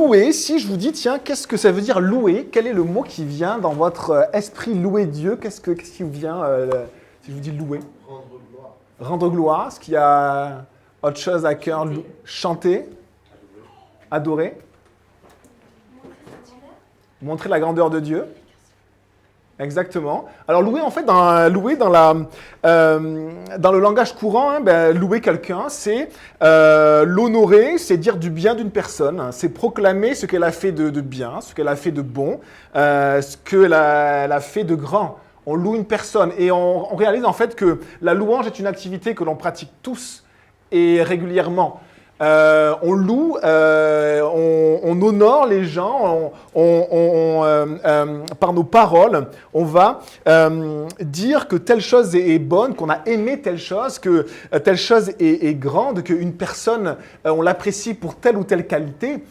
louer, si je vous dis, tiens, qu'est-ce que ça veut dire louer? Quel est le mot qui vient dans votre esprit louer Dieu? Qu'est-ce qui vous vient si je vous dis louer? Rendre gloire. Rendre gloire. Est-ce qu'il y a autre chose à cœur? Chanter, adorer, montrer la grandeur de Dieu. Exactement. Alors louer, en fait, dans le langage courant, louer quelqu'un, c'est l'honorer, c'est dire du bien d'une personne, hein, c'est proclamer ce qu'elle a fait de bien, ce qu'elle a fait de bon, ce qu'elle a fait de grand. On loue une personne et on réalise en fait que la louange est une activité que l'on pratique tous et régulièrement. On loue, on honore les gens, par nos paroles, on va dire que telle chose est bonne, qu'on a aimé telle chose, que telle chose est grande, qu'une personne, on l'apprécie pour telle ou telle qualité.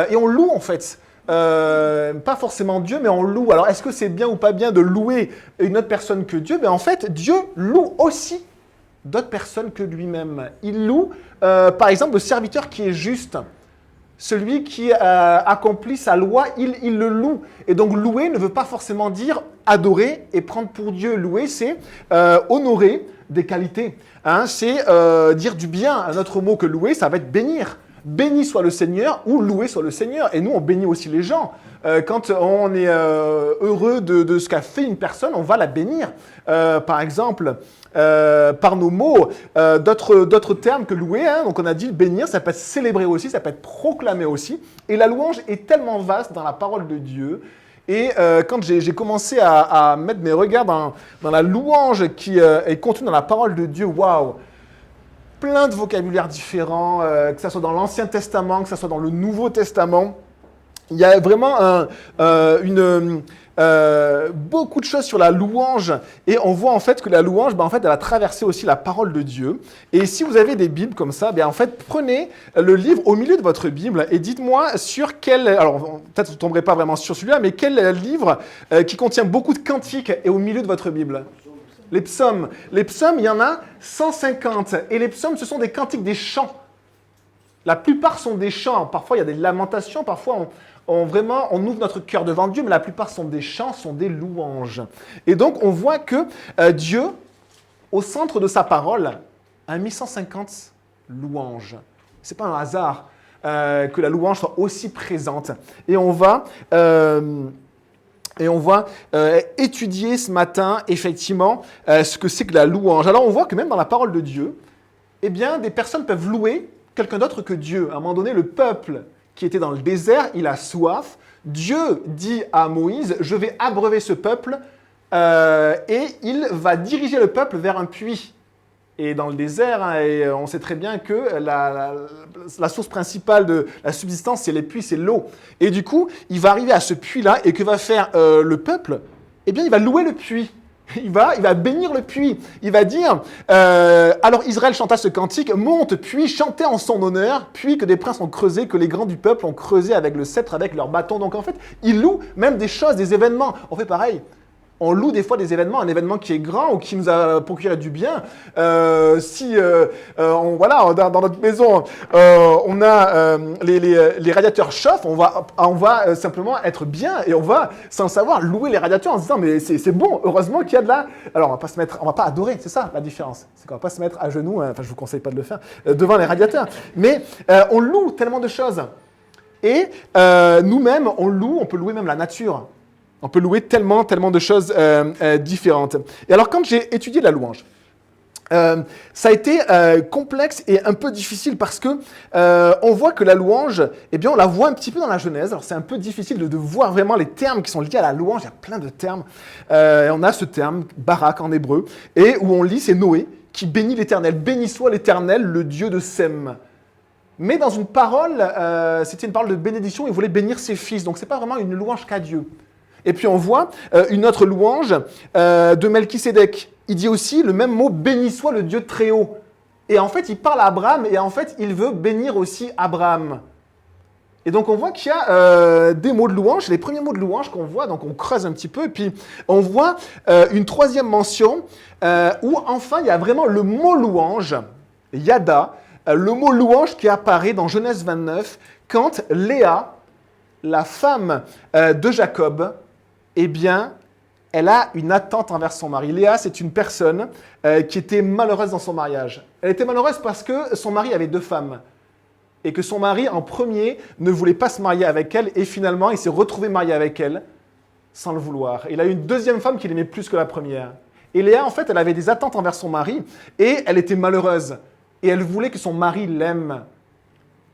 Et on loue en fait. Pas forcément Dieu, mais on loue. Alors, est-ce que c'est bien ou pas bien de louer une autre personne que Dieu? En fait, Dieu loue aussi d'autres personnes que lui-même. Il loue, par exemple, le serviteur qui est juste, celui qui accomplit sa loi, il le loue. Et donc, louer ne veut pas forcément dire adorer et prendre pour Dieu. Louer, c'est honorer des qualités. Hein, c'est dire du bien. Un autre mot que louer, ça va être bénir. Béni soit le Seigneur ou loué soit le Seigneur. Et nous, on bénit aussi les gens. Quand on est heureux de ce qu'a fait une personne, on va la bénir. Par exemple, par nos mots, d'autres termes que louer. Hein, donc on a dit bénir, ça peut être célébrer aussi, ça peut être proclamer aussi. Et la louange est tellement vaste dans la parole de Dieu. Et quand j'ai commencé à mettre mes regards dans la louange qui est contenue dans la parole de Dieu, waouh! Plein de vocabulaires différents, que ce soit dans l'Ancien Testament, que ce soit dans le Nouveau Testament. Il y a vraiment beaucoup de choses sur la louange. Et on voit en fait que la louange, elle a traversé aussi la parole de Dieu. Et si vous avez des Bibles comme ça, en fait, prenez le livre au milieu de votre Bible et dites-moi sur quel... Alors, peut-être que vous ne tomberez pas vraiment sur celui-là, mais quel livre qui contient beaucoup de cantiques est au milieu de votre Bible? Les psaumes. Les psaumes, il y en a 150. Et les psaumes, ce sont des cantiques, des chants. La plupart sont des chants. Parfois, il y a des lamentations. Parfois, on ouvre notre cœur devant Dieu. Mais la plupart sont des chants, sont des louanges. Et donc, on voit que Dieu, au centre de sa parole, a mis 150 louanges. Ce n'est pas un hasard que la louange soit aussi présente. Et on va... étudier ce matin, effectivement, ce que c'est que la louange. Alors, on voit que même dans la parole de Dieu, des personnes peuvent louer quelqu'un d'autre que Dieu. À un moment donné, le peuple qui était dans le désert, il a soif. Dieu dit à Moïse, je vais abreuver ce peuple et il va diriger le peuple vers un puits. Et dans le désert, on sait très bien que la source principale de la subsistance, c'est les puits, c'est l'eau. Et du coup, il va arriver à ce puits-là, et que va faire le peuple? Il va louer le puits. Il va bénir le puits. Il va dire, alors Israël chanta ce cantique, monte, puits, chantez en son honneur, puits que des princes ont creusé, que les grands du peuple ont creusé avec le sceptre, avec leur bâton. Donc en fait, il loue même des choses, des événements. On fait pareil. On loue des fois des événements, un événement qui est grand ou qui nous a procuré du bien. Dans notre maison, on a les radiateurs chauffent, on va simplement être bien et on va, sans le savoir, louer les radiateurs en se disant mais c'est bon, heureusement qu'il y a de la... Alors on va pas adorer, c'est ça la différence. C'est qu'on va pas se mettre à genoux, je vous conseille pas de le faire, devant les radiateurs. Mais on loue tellement de choses. Et nous-mêmes, on peut louer même la nature. On peut louer tellement de choses différentes. Et alors, quand j'ai étudié la louange, ça a été complexe et un peu difficile parce que on voit que la louange, on la voit un petit peu dans la Genèse. Alors, c'est un peu difficile de voir vraiment les termes qui sont liés à la louange. Il y a plein de termes. On a ce terme, barak en hébreu, et où on lit, c'est Noé qui bénit l'Éternel. Béni soit l'Éternel, le Dieu de Sem. Mais dans une parole, c'était une parole de bénédiction. Il voulait bénir ses fils. Donc, c'est pas vraiment une louange qu'à Dieu. Et puis on voit une autre louange de Melchisédek. Il dit aussi le même mot, béni soit le Dieu très haut. Et en fait, il parle à Abraham et en fait, il veut bénir aussi Abraham. Et donc on voit qu'il y a des mots de louange, les premiers mots de louange qu'on voit, donc on creuse un petit peu, et puis on voit une troisième mention où enfin il y a vraiment le mot louange, yada, le mot louange qui apparaît dans Genèse 29, quand Léa la femme de Jacob, eh bien, elle a une attente envers son mari. Léa, c'est une personne qui était malheureuse dans son mariage. Elle était malheureuse parce que son mari avait 2 femmes. Et que son mari, en premier, ne voulait pas se marier avec elle. Et finalement, il s'est retrouvé marié avec elle sans le vouloir. Il a eu une 2e femme qu'il aimait plus que la première. Et Léa, en fait, elle avait des attentes envers son mari. Et elle était malheureuse. Et elle voulait que son mari l'aime.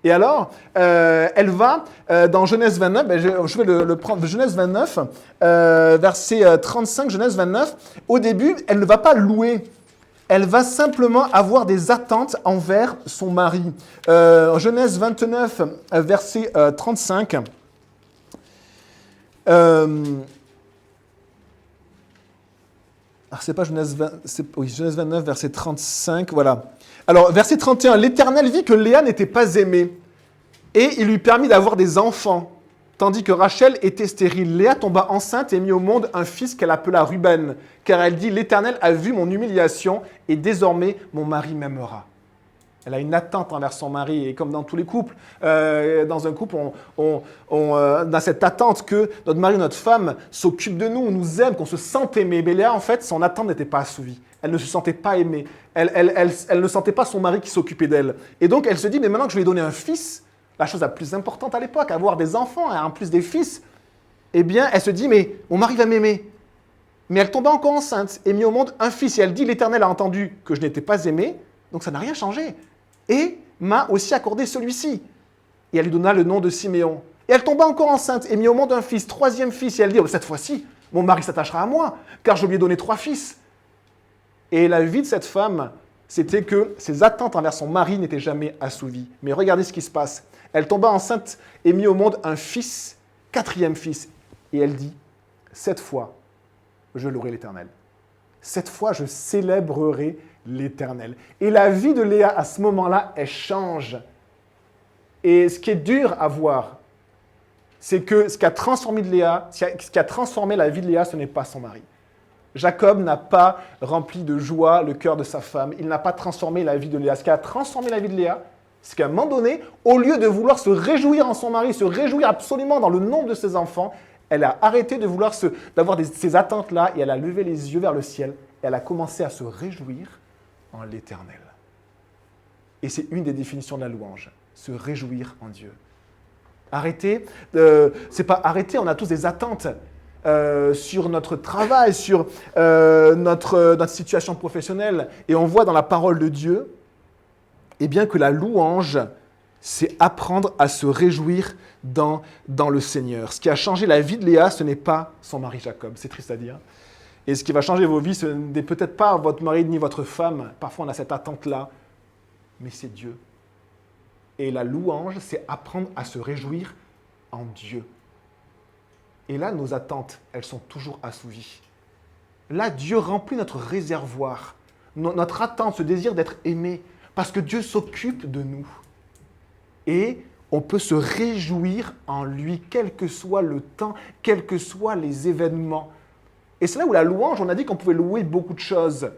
Et alors, elle va, dans Genèse 29, je vais le prendre, Genèse 29, verset 35, Genèse 29, au début, elle ne va pas louer. Elle va simplement avoir des attentes envers son mari. Genèse 29, verset 35. C'est pas Genèse 20, Genèse 29, verset 35, voilà. Alors, verset 31, l'Éternel vit que Léa n'était pas aimée, et il lui permit d'avoir des enfants, tandis que Rachel était stérile. Léa tomba enceinte et mit au monde un fils qu'elle appela Ruben, car elle dit, l'Éternel a vu mon humiliation, et désormais mon mari m'aimera. Elle a une attente envers son mari, et comme dans tous les couples, dans un couple, on a cette attente que notre mari ou notre femme s'occupe de nous, nous aime, qu'on se sente aimé. Mais Léa, en fait, son attente n'était pas assouvie. Elle ne se sentait pas aimée. Elle ne sentait pas son mari qui s'occupait d'elle. Et donc, elle se dit, mais maintenant que je lui ai donné un fils, la chose la plus importante à l'époque, avoir des enfants, et en plus des fils, eh bien, elle se dit, mais mon mari va m'aimer. Mais elle tomba encore enceinte et mit au monde un fils. Et elle dit, l'Éternel a entendu que je n'étais pas aimée, donc ça n'a rien changé. Et m'a aussi accordé celui-ci. Et elle lui donna le nom de Siméon. Et elle tomba encore enceinte et mit au monde un fils, 3e fils. Et elle dit, oh, cette fois-ci, mon mari s'attachera à moi, car je lui ai donné 3 fils. Et la vie de cette femme, c'était que ses attentes envers son mari n'étaient jamais assouvies. Mais regardez ce qui se passe. Elle tomba enceinte et mit au monde un fils, 4e fils. Et elle dit, cette fois, je louerai l'Éternel. Cette fois, je célébrerai l'Éternel. Et la vie de Léa, à ce moment-là, elle change. Et ce qui est dur à voir, c'est que ce qui a transformé la vie de Léa, ce n'est pas son mari. Jacob n'a pas rempli de joie le cœur de sa femme. Il n'a pas transformé la vie de Léa. Ce qui a transformé la vie de Léa, c'est qu'à un moment donné, au lieu de vouloir se réjouir en son mari, se réjouir absolument dans le nombre de ses enfants, elle a arrêté de vouloir d'avoir ces attentes-là et elle a levé les yeux vers le ciel et elle a commencé à se réjouir en l'Éternel. Et c'est une des définitions de la louange, se réjouir en Dieu. Arrêter, c'est pas arrêter, on a tous des attentes sur notre travail, sur notre situation professionnelle. Et on voit dans la parole de Dieu, eh bien que la louange, c'est apprendre à se réjouir dans le Seigneur. Ce qui a changé la vie de Léa, ce n'est pas son mari Jacob, c'est triste à dire. Et ce qui va changer vos vies, ce n'est peut-être pas votre mari ni votre femme. Parfois, on a cette attente-là, mais c'est Dieu. Et la louange, c'est apprendre à se réjouir en Dieu. Et là, nos attentes, elles sont toujours assouvies. Là, Dieu remplit notre réservoir, notre attente, ce désir d'être aimé, parce que Dieu s'occupe de nous. Et on peut se réjouir en lui, quel que soit le temps, quels que soient les événements. Et c'est là où la louange, on a dit qu'on pouvait louer beaucoup de choses.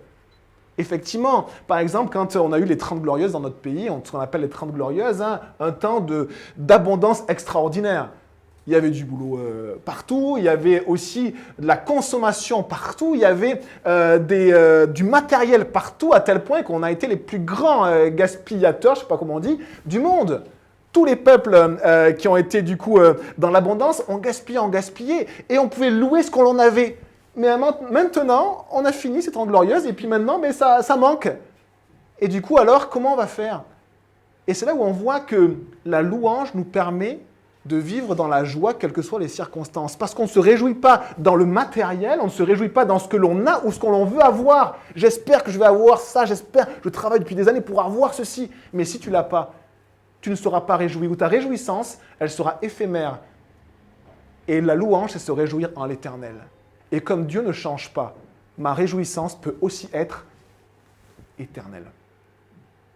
Effectivement, par exemple, quand on a eu les 30 Glorieuses dans notre pays, ce qu'on appelle les 30 Glorieuses, un temps d'abondance extraordinaire. Il y avait du boulot partout, il y avait aussi de la consommation partout, il y avait du matériel partout, à tel point qu'on a été les plus grands gaspillateurs, je ne sais pas comment on dit, du monde. Tous les peuples qui ont été du coup dans l'abondance ont gaspillé, et on pouvait louer ce qu'on en avait. Mais maintenant, on a fini ces 30 glorieuses, et puis maintenant, mais ça manque. Et du coup, alors, comment on va faire? Et c'est là où on voit que la louange nous permet de vivre dans la joie, quelles que soient les circonstances. Parce qu'on ne se réjouit pas dans le matériel, on ne se réjouit pas dans ce que l'on a ou ce que l'on veut avoir. J'espère que je vais avoir ça, je travaille depuis des années pour avoir ceci. Mais si tu ne l'as pas, tu ne seras pas réjoui. Ou ta réjouissance, elle sera éphémère. Et la louange, c'est se réjouir en l'Éternel. Et comme Dieu ne change pas, ma réjouissance peut aussi être éternelle.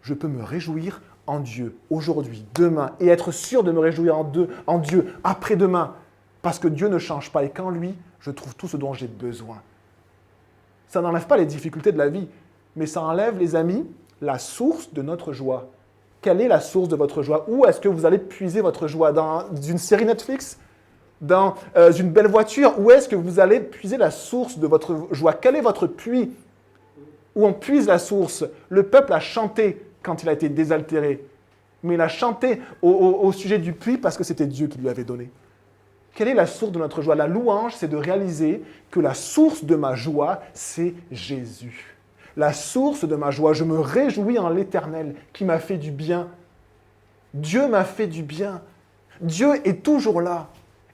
Je peux me réjouir en Dieu, aujourd'hui, demain, et être sûr de me réjouir en Dieu après-demain, parce que Dieu ne change pas, et qu'en lui, je trouve tout ce dont j'ai besoin. Ça n'enlève pas les difficultés de la vie, mais ça enlève, les amis, la source de notre joie. Quelle est la source de votre joie? Où est-ce que vous allez puiser votre joie? Dans une série Netflix? Dans une belle voiture? Où est-ce que vous allez puiser la source de votre joie? Quel est votre puits où on puise la source? Le peuple a chanté quand il a été désaltéré, mais il a chanté au sujet du puits parce que c'était Dieu qui lui avait donné. Quelle est la source de notre joie? La louange, c'est de réaliser que la source de ma joie, c'est Jésus. La source de ma joie, je me réjouis en l'Éternel qui m'a fait du bien. Dieu m'a fait du bien. Dieu est toujours là.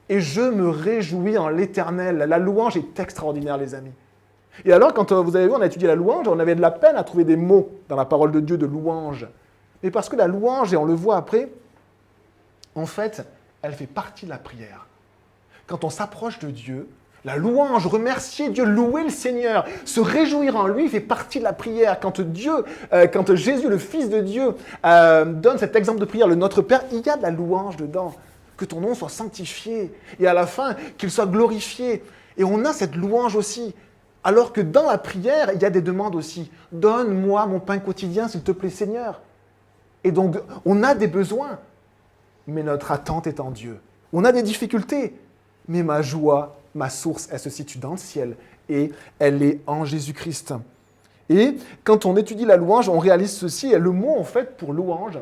Et je me réjouis en l'Éternel. La louange est extraordinaire, les amis. Et alors, quand vous avez vu, on a étudié la louange, on avait de la peine à trouver des mots dans la parole de Dieu de louange. Mais parce que la louange, et on le voit après, en fait, elle fait partie de la prière. Quand on s'approche de Dieu, la louange, remercier Dieu, louer le Seigneur, se réjouir en lui fait partie de la prière. Quand Jésus, le Fils de Dieu, donne cet exemple de prière, le Notre Père, il y a de la louange dedans. Que ton nom soit sanctifié et à la fin, qu'il soit glorifié. Et on a cette louange aussi. Alors que dans la prière, il y a des demandes aussi. Donne-moi mon pain quotidien, s'il te plaît, Seigneur. Et donc, on a des besoins, mais notre attente est en Dieu. On a des difficultés, mais ma joie, ma source, elle se situe dans le ciel et elle est en Jésus-Christ. Et quand on étudie la louange, on réalise ceci. Et le mot, en fait, pour louange,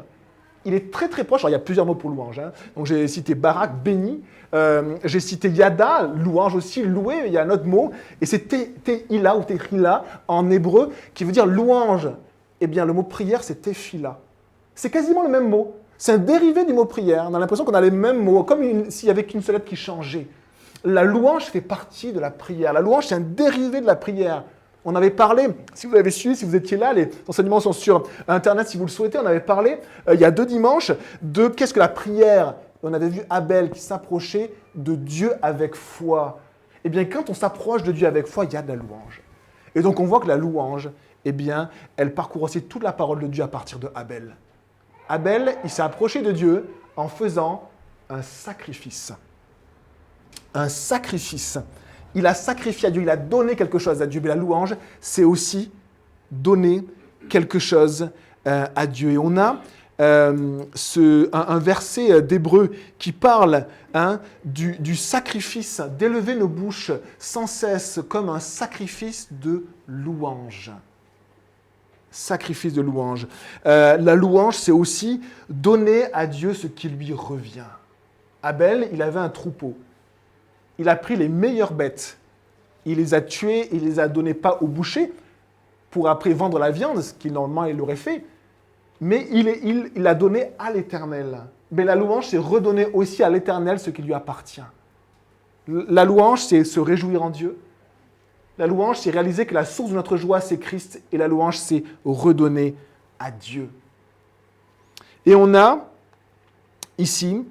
il est très très proche. Alors, il y a plusieurs mots pour louange. Donc, j'ai cité barak, béni. J'ai cité yada, louange aussi, louer. Il y a un autre mot. Et c'est tehila ou tehila en hébreu qui veut dire louange. Eh bien, le mot prière, c'est tefila. C'est quasiment le même mot. C'est un dérivé du mot prière. On a l'impression qu'on a les mêmes mots, comme s'il n'y avait qu'une seule lettre qui changeait. La louange fait partie de la prière. La louange, c'est un dérivé de la prière. On avait parlé, si vous avez suivi, si vous étiez là, les enseignements sont sur Internet si vous le souhaitez, on avait parlé il y a 2 dimanches de qu'est-ce que la prière. On avait vu Abel qui s'approchait de Dieu avec foi. Eh bien, quand on s'approche de Dieu avec foi, il y a de la louange. Et donc, on voit que la louange, eh bien, elle parcourt aussi toute la parole de Dieu à partir de Abel. Abel, il s'est approché de Dieu en faisant un sacrifice. Un sacrifice. Il a sacrifié à Dieu, il a donné quelque chose à Dieu. Mais la louange, c'est aussi donner quelque chose à Dieu. Et on a un verset d'Hébreu qui parle du sacrifice, d'élever nos bouches sans cesse comme un sacrifice de louange. Sacrifice de louange. La louange, c'est aussi donner à Dieu ce qui lui revient. Abel, il avait un troupeau. Il a pris les meilleures bêtes. Il les a tuées, il ne les a données pas au boucher pour après vendre la viande, ce qu'il normalement il l'aurait fait. Mais il l'a donné à l'Éternel. Mais la louange, c'est redonner aussi à l'Éternel ce qui lui appartient. La louange, c'est se réjouir en Dieu. La louange, c'est réaliser que la source de notre joie, c'est Christ. Et la louange, c'est redonner à Dieu. Et on a ici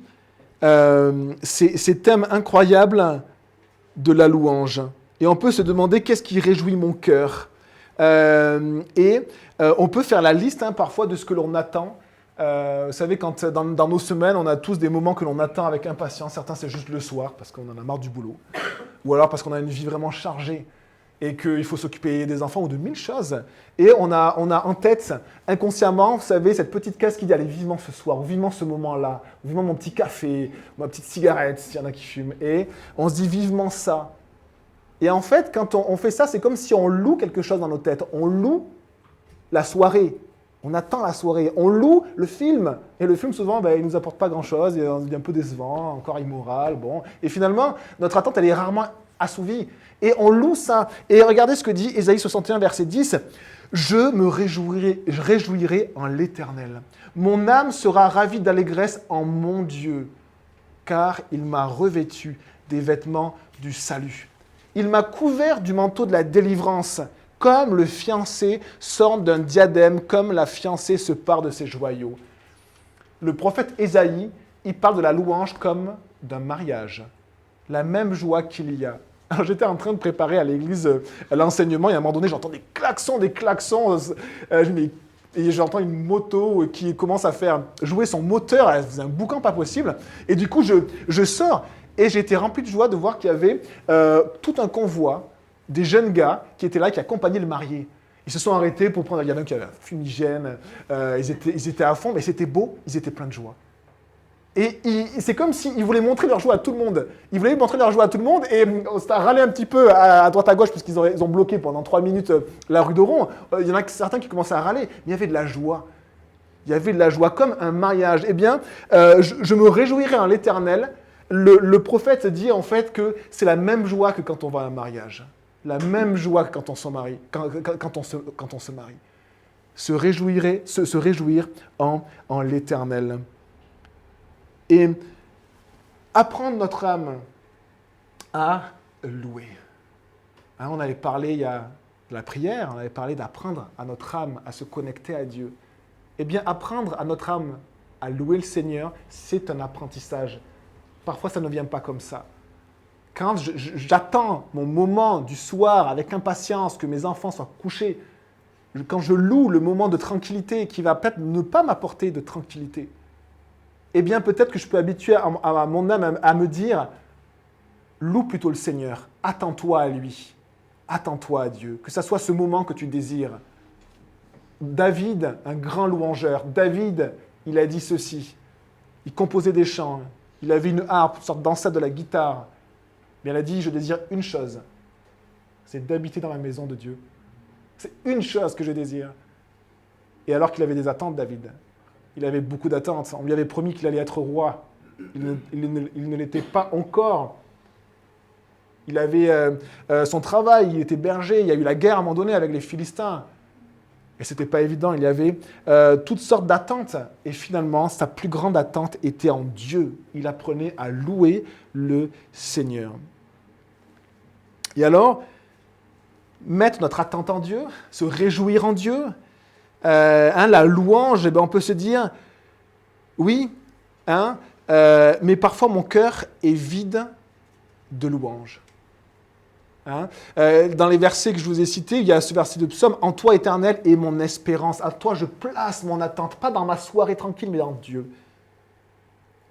ces thèmes incroyables de la louange. Et on peut se demander qu'est-ce qui réjouit mon cœur. On peut faire la liste parfois de ce que l'on attend. Vous savez, quand dans nos semaines, on a tous des moments que l'on attend avec impatience. Certains, c'est juste le soir parce qu'on en a marre du boulot. Ou alors parce qu'on a une vie vraiment chargée et qu'il faut s'occuper des enfants ou de 1000 choses. Et on a en tête, inconsciemment, vous savez, cette petite case qui dit « Allez, vivement ce soir, ou vivement ce moment-là, ou vivement mon petit café, ou ma petite cigarette, s'il y en a qui fument. » Et on se dit vivement ça. Et en fait, quand on fait ça, c'est comme si on loue quelque chose dans nos têtes. On loue la soirée. On attend la soirée. On loue le film. Et le film, souvent, il ne nous apporte pas grand-chose. Il est un peu décevant, encore immoral. Bon. Et finalement, notre attente, elle est rarement assouvie. Et on loue ça. Et regardez ce que dit Ésaïe 61, verset 10. « Je me réjouirai en l'Éternel. Mon âme sera ravie d'allégresse en mon Dieu, car il m'a revêtu des vêtements du salut. Il m'a couvert du manteau de la délivrance, comme le fiancé sort d'un diadème, comme la fiancée se pare de ses joyaux. » Le prophète Ésaïe, il parle de la louange comme d'un mariage. La même joie qu'il y a. Alors, j'étais en train de préparer à l'église l'enseignement, et à un moment donné, j'entends des klaxons. Et j'entends une moto qui commence à faire jouer son moteur. C'est un boucan pas possible. Et du coup, je sors. Et j'ai été rempli de joie de voir qu'il y avait tout un convoi des jeunes gars qui étaient là, qui accompagnaient le marié. Ils se sont arrêtés pour prendre, il y en a un qui avait un fumigène, ils étaient à fond, mais c'était beau, ils étaient pleins de joie. Et c'est comme s'ils voulaient montrer leur joie à tout le monde. Ils voulaient montrer leur joie à tout le monde et on s'est râlé un petit peu à droite à gauche parce qu'ils ont bloqué pendant 3 minutes la rue d'Oron. Il y en a certains qui commençaient à râler, mais il y avait de la joie. Il y avait de la joie, comme un mariage. Eh bien, je me réjouirai en l'Éternel. Le prophète dit en fait que c'est la même joie que quand on va à un mariage. La même joie que quand on se marie. Quand on se marie. Se réjouir en l'Éternel. Et apprendre notre âme à louer. Hein, on avait parlé il y a de la prière, on avait parlé d'apprendre à notre âme à se connecter à Dieu. Eh bien, apprendre à notre âme à louer le Seigneur, c'est un apprentissage. Parfois, ça ne vient pas comme ça. Quand j'attends mon moment du soir avec impatience que mes enfants soient couchés, quand je loue le moment de tranquillité qui va peut-être ne pas m'apporter de tranquillité, eh bien peut-être que je peux habituer à mon âme à me dire « Loue plutôt le Seigneur, attends-toi à lui, attends-toi à Dieu, que ça soit ce moment que tu désires. » David, un grand louangeur, David, il a dit ceci, il composait des chants, il avait une harpe, une sorte d'ancêtre de la guitare, mais il a dit « Je désire une chose, c'est d'habiter dans la maison de Dieu. C'est une chose que je désire. » Et alors qu'il avait des attentes, David, il avait beaucoup d'attentes. On lui avait promis qu'il allait être roi. Il ne l'était pas encore. Il avait son travail, il était berger. Il y a eu la guerre à un moment donné avec les Philistins. Et ce n'était pas évident. Il y avait toutes sortes d'attentes. Et finalement, sa plus grande attente était en Dieu. Il apprenait à louer le Seigneur. Et alors, mettre notre attente en Dieu, se réjouir en Dieu, la louange, on peut se dire, oui, mais parfois mon cœur est vide de louange. Dans les versets que je vous ai cités, il y a ce verset de Psaume, « En toi, Éternel, est mon espérance. À toi, je place mon attente, pas dans ma soirée tranquille, mais dans Dieu.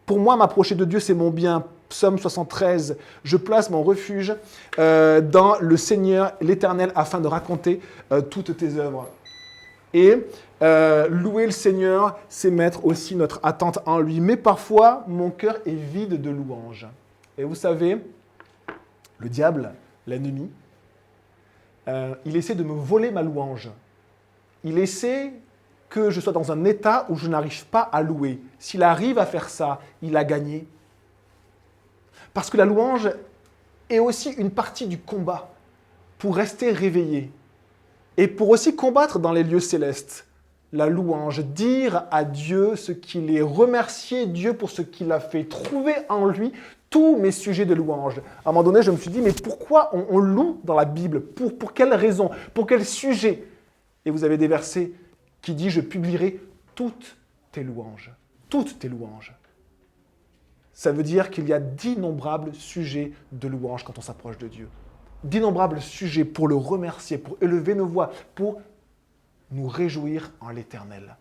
Pour moi, m'approcher de Dieu, c'est mon bien. » Psaume 73, « Je place mon refuge dans le Seigneur, l'Éternel, afin de raconter toutes tes œuvres. » Et louer le Seigneur, c'est mettre aussi notre attente en lui. Mais parfois, mon cœur est vide de louange. Et vous savez, le diable, l'ennemi, il essaie de me voler ma louange. Il essaie que je sois dans un état où je n'arrive pas à louer. S'il arrive à faire ça, il a gagné. Parce que la louange est aussi une partie du combat pour rester réveillé. Et pour aussi combattre dans les lieux célestes, la louange, dire à Dieu ce qu'il est, remercier Dieu pour ce qu'il a fait, trouver en lui tous mes sujets de louange. À un moment donné, je me suis dit, mais pourquoi on loue dans la Bible ? Pour quelle raison ? Pour quel sujet ? Et vous avez des versets qui disent, je publierai toutes tes louanges. Toutes tes louanges. Ça veut dire qu'il y a d'innombrables sujets de louange quand on s'approche de Dieu. D'innombrables sujets pour le remercier, pour élever nos voix, pour nous réjouir en l'Éternel.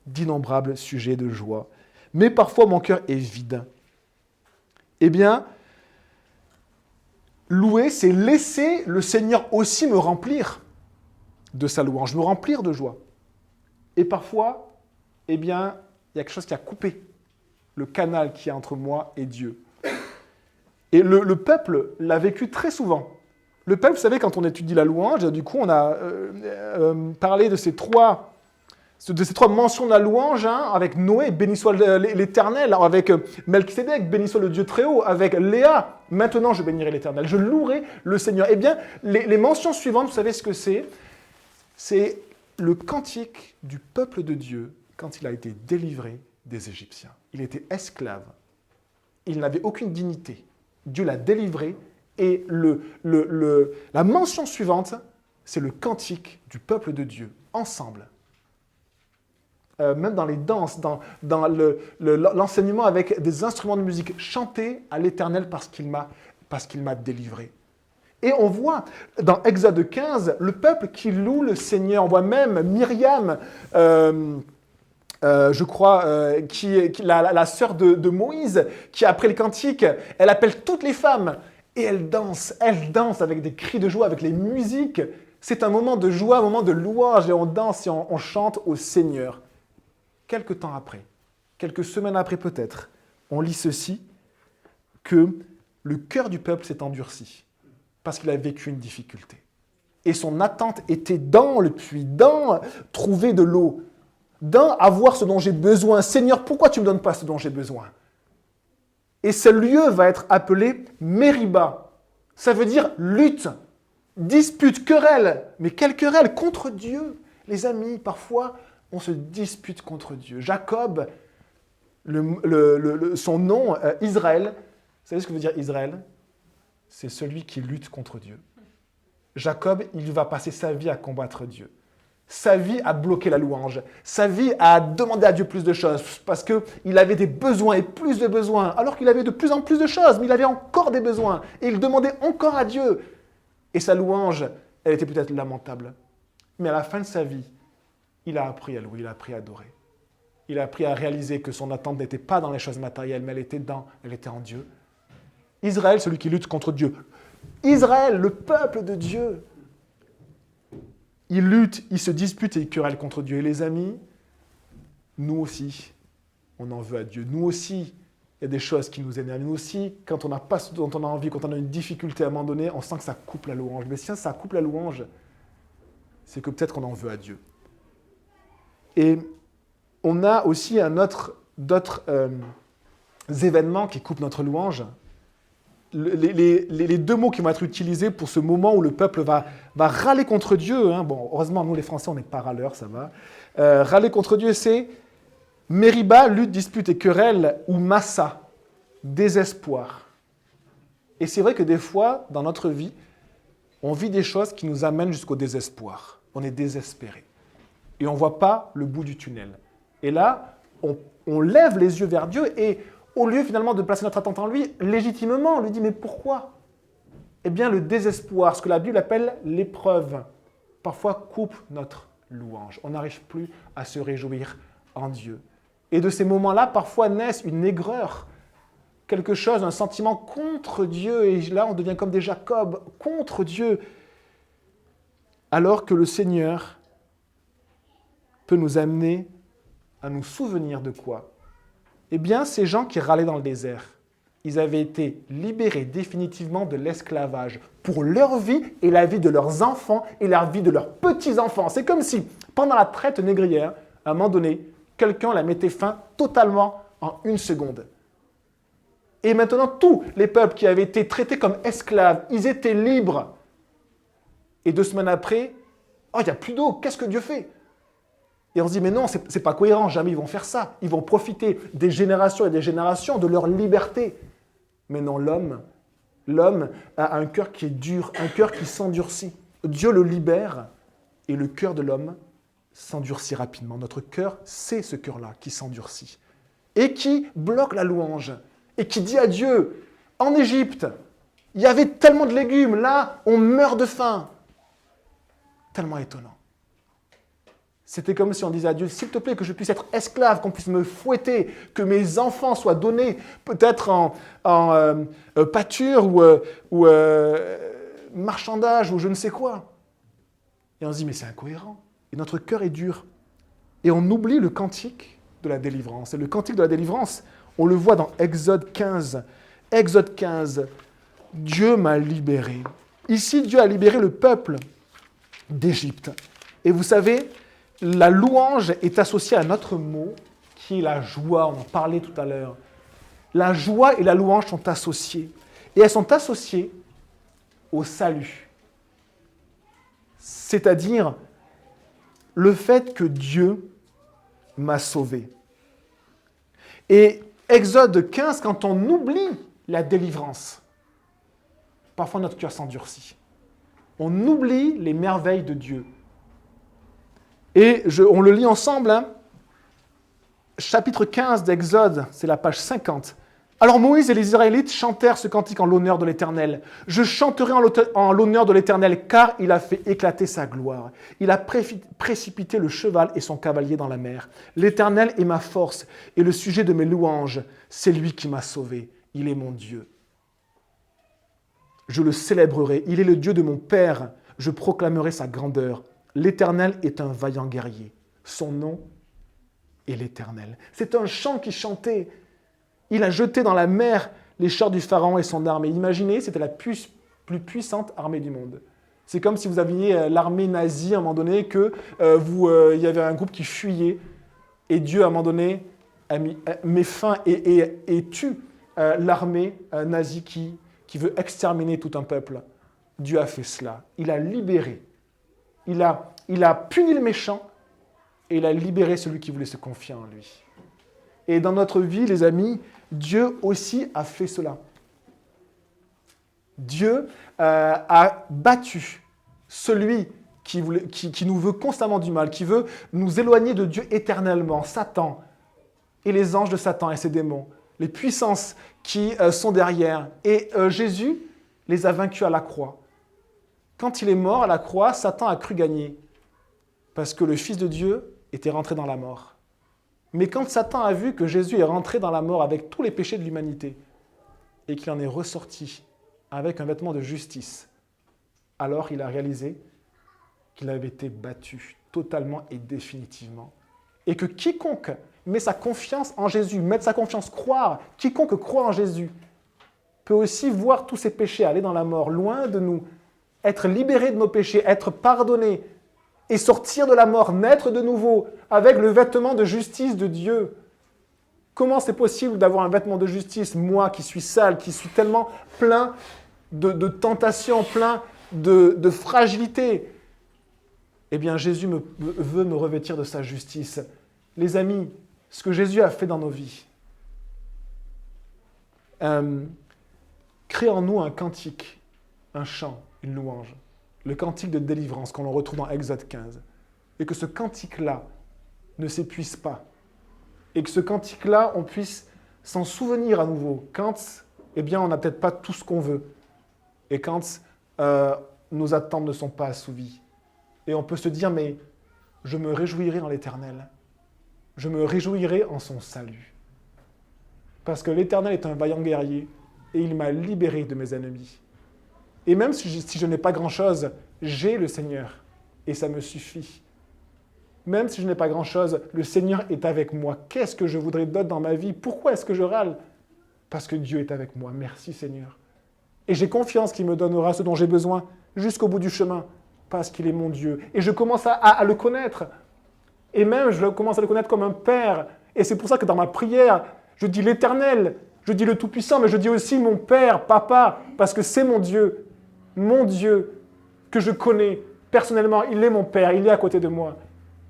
D'innombrables sujets de joie. Mais parfois, mon cœur est vide. Eh bien, louer, c'est laisser le Seigneur aussi me remplir de sa louange, me remplir de joie. Et parfois, eh bien, il y a quelque chose qui a coupé le canal qui est entre moi et Dieu. Et le peuple l'a vécu très souvent. Le peuple, vous savez, quand on étudie la louange, du coup, on a parlé de ces trois mentions de la louange, avec Noé, béni soit l'Éternel, avec Melchisédek, béni soit le Dieu très haut, avec Léa, maintenant je bénirai l'Éternel, je louerai le Seigneur. Eh bien, les mentions suivantes, vous savez ce que c'est ? C'est le cantique du peuple de Dieu quand il a été délivré des Égyptiens. Il était esclave, il n'avait aucune dignité. Dieu l'a délivré. Et la mention suivante, c'est le cantique du peuple de Dieu, ensemble. Même dans les danses, dans l'enseignement avec des instruments de musique, chanter à l'Éternel parce qu'il m'a délivré. Et on voit dans Exode 15, le peuple qui loue le Seigneur. On voit même Myriam, je crois, qui est la sœur de Moïse, qui après le cantique, elle appelle toutes les femmes. Et elle danse avec des cris de joie, avec les musiques. C'est un moment de joie, un moment de louange, et on danse et on chante au Seigneur. Quelque temps après, quelques semaines après peut-être, on lit ceci, que le cœur du peuple s'est endurci, parce qu'il a vécu une difficulté. Et son attente était dans le puits, dans trouver de l'eau, dans avoir ce dont j'ai besoin. Seigneur, pourquoi tu ne me donnes pas ce dont j'ai besoin? Et ce lieu va être appelé Mériba. Ça veut dire lutte, dispute, querelle. Mais quelle querelle? Contre Dieu. Les amis, parfois, on se dispute contre Dieu. Jacob, son nom, Israël, vous savez ce que veut dire Israël? C'est celui qui lutte contre Dieu. Jacob, il va passer sa vie à combattre Dieu. Sa vie à bloquer la louange. Sa vie à demander à Dieu plus de choses parce qu'il avait des besoins et plus de besoins, alors qu'il avait de plus en plus de choses, mais il avait encore des besoins et il demandait encore à Dieu. Et sa louange, elle était peut-être lamentable. Mais à la fin de sa vie, il a appris à louer, il a appris à adorer. Il a appris à réaliser que son attente n'était pas dans les choses matérielles, mais elle était en Dieu. Israël, celui qui lutte contre Dieu. Israël, le peuple de Dieu. Il lutte, il se dispute et il querelle contre Dieu. Et les amis, nous aussi, on en veut à Dieu. Nous aussi, il y a des choses qui nous énervent. Nous aussi, quand on n'a pas ce dont on a envie, quand on a une difficulté à un moment donné, on sent que ça coupe la louange. Mais si ça coupe la louange, c'est que peut-être qu'on en veut à Dieu. Et on a aussi d'autres événements qui coupent notre louange. Les deux mots qui vont être utilisés pour ce moment où le peuple va râler contre Dieu. Bon, heureusement, nous les Français, on n'est pas râleurs, ça va. Râler contre Dieu, c'est Mériba, lutte, dispute et querelle, ou Massa, désespoir. Et c'est vrai que des fois, dans notre vie, on vit des choses qui nous amènent jusqu'au désespoir. On est désespéré. Et on ne voit pas le bout du tunnel. Et là, on lève les yeux vers Dieu et au lieu finalement de placer notre attente en lui, légitimement, on lui dit « Mais pourquoi ?» Eh bien, le désespoir, ce que la Bible appelle l'épreuve, parfois coupe notre louange. On n'arrive plus à se réjouir en Dieu. Et de ces moments-là, parfois naissent une aigreur, quelque chose, un sentiment contre Dieu. Et là, on devient comme des Jacob, contre Dieu. Alors que le Seigneur peut nous amener à nous souvenir de quoi? Eh bien, ces gens qui râlaient dans le désert, ils avaient été libérés définitivement de l'esclavage pour leur vie et la vie de leurs enfants et la vie de leurs petits-enfants. C'est comme si, pendant la traite négrière, à un moment donné, quelqu'un la mettait fin totalement en une seconde. Et maintenant, tous les peuples qui avaient été traités comme esclaves, ils étaient libres. Et 2 semaines après, oh, il n'y a plus d'eau, qu'est-ce que Dieu fait? Et on se dit, mais non, c'est pas cohérent, jamais ils vont faire ça. Ils vont profiter des générations et des générations de leur liberté. Mais non, l'homme a un cœur qui est dur, un cœur qui s'endurcit. Dieu le libère et le cœur de l'homme s'endurcit rapidement. Notre cœur, c'est ce cœur-là qui s'endurcit et qui bloque la louange et qui dit à Dieu, en Égypte, il y avait tellement de légumes, là, on meurt de faim. Tellement étonnant. C'était comme si on disait à Dieu, s'il te plaît, que je puisse être esclave, qu'on puisse me fouetter, que mes enfants soient donnés peut-être en pâture ou marchandage ou je ne sais quoi. Et on se dit, mais c'est incohérent. Et notre cœur est dur. Et on oublie le cantique de la délivrance. Et le cantique de la délivrance, on le voit dans Exode 15. Exode 15, Dieu m'a libéré. Ici, Dieu a libéré le peuple d'Égypte. Et vous savez, la louange est associée à notre mot, qui est la joie. On en parlait tout à l'heure. La joie et la louange sont associées. Et elles sont associées au salut. C'est-à-dire le fait que Dieu m'a sauvé. Et Exode 15, quand on oublie la délivrance, parfois notre cœur s'endurcit. On oublie les merveilles de Dieu. Et on le lit ensemble, chapitre 15 d'Exode, c'est la page 50. Alors Moïse et les Israélites chantèrent ce cantique en l'honneur de l'Éternel. Je chanterai en l'honneur de l'Éternel, car il a fait éclater sa gloire. Il a précipité le cheval et son cavalier dans la mer. L'Éternel est ma force, et le sujet de mes louanges, c'est lui qui m'a sauvé. Il est mon Dieu. Je le célébrerai. Il est le Dieu de mon père. Je proclamerai sa grandeur. L'Éternel est un vaillant guerrier. Son nom est l'Éternel. C'est un chant qui chantait. Il a jeté dans la mer les chars du Pharaon et son armée. Imaginez, c'était la plus puissante armée du monde. C'est comme si vous aviez l'armée nazie à un moment donné, il y avait un groupe qui fuyait, et Dieu à un moment donné met fin et tue l'armée nazie qui veut exterminer tout un peuple. Dieu a fait cela. Il a libéré. Il a puni le méchant et il a libéré celui qui voulait se confier en lui. Et dans notre vie, les amis, Dieu aussi a fait cela. Dieu a battu celui qui nous veut constamment du mal, qui veut nous éloigner de Dieu éternellement, Satan et les anges de Satan et ses démons, les puissances qui sont derrière. Et Jésus les a vaincus à la croix. Quand il est mort à la croix, Satan a cru gagner, parce que le Fils de Dieu était rentré dans la mort. Mais quand Satan a vu que Jésus est rentré dans la mort avec tous les péchés de l'humanité, et qu'il en est ressorti avec un vêtement de justice, alors il a réalisé qu'il avait été battu totalement et définitivement. Et que quiconque met sa confiance en Jésus, mettre sa confiance, croire, quiconque croit en Jésus, peut aussi voir tous ses péchés aller dans la mort, loin de nous, être libéré de nos péchés, être pardonné, et sortir de la mort, naître de nouveau, avec le vêtement de justice de Dieu. Comment c'est possible d'avoir un vêtement de justice, moi qui suis sale, qui suis tellement plein de tentations, plein de fragilité? Eh bien, Jésus veut me revêtir de sa justice. Les amis, ce que Jésus a fait dans nos vies, crée en nous un cantique, un chant, une louange, le cantique de délivrance qu'on retrouve dans Exode 15. Et que ce cantique-là ne s'épuise pas. Et que ce cantique-là, on puisse s'en souvenir à nouveau quand, on n'a peut-être pas tout ce qu'on veut. Et quand nos attentes ne sont pas assouvies. Et on peut se dire, mais je me réjouirai en l'Éternel. Je me réjouirai en son salut. Parce que l'Éternel est un vaillant guerrier et il m'a libéré de mes ennemis. Et même si je n'ai pas grand-chose, j'ai le Seigneur et ça me suffit. Même si je n'ai pas grand-chose, le Seigneur est avec moi. Qu'est-ce que je voudrais d'autre dans ma vie? Pourquoi est-ce que je râle? Parce que Dieu est avec moi. Merci Seigneur. Et j'ai confiance qu'il me donnera ce dont j'ai besoin jusqu'au bout du chemin, parce qu'il est mon Dieu. Et je commence à le connaître. Et même, je commence à le connaître comme un Père. Et c'est pour ça que dans ma prière, je dis l'Éternel, je dis le Tout-Puissant, mais je dis aussi mon Père, Papa, parce que c'est mon Dieu, que je connais personnellement. Il est mon Père, il est à côté de moi.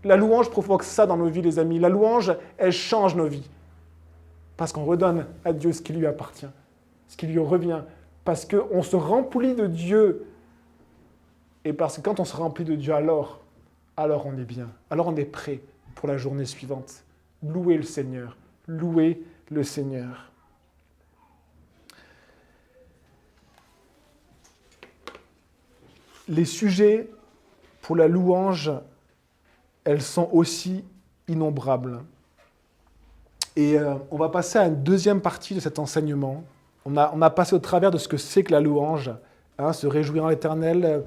La louange provoque ça dans nos vies, les amis. La louange, elle change nos vies. Parce qu'on redonne à Dieu ce qui lui appartient, ce qui lui revient. Parce qu'on se remplit de Dieu. Et parce que quand on se remplit de Dieu, alors on est bien. Alors on est prêt pour la journée suivante. Louez le Seigneur. Louez le Seigneur. Les sujets pour la louange, elles sont aussi innombrables. Et on va passer à une deuxième partie de cet enseignement. On a passé au travers de ce que c'est que la louange, se réjouir en l'Éternel,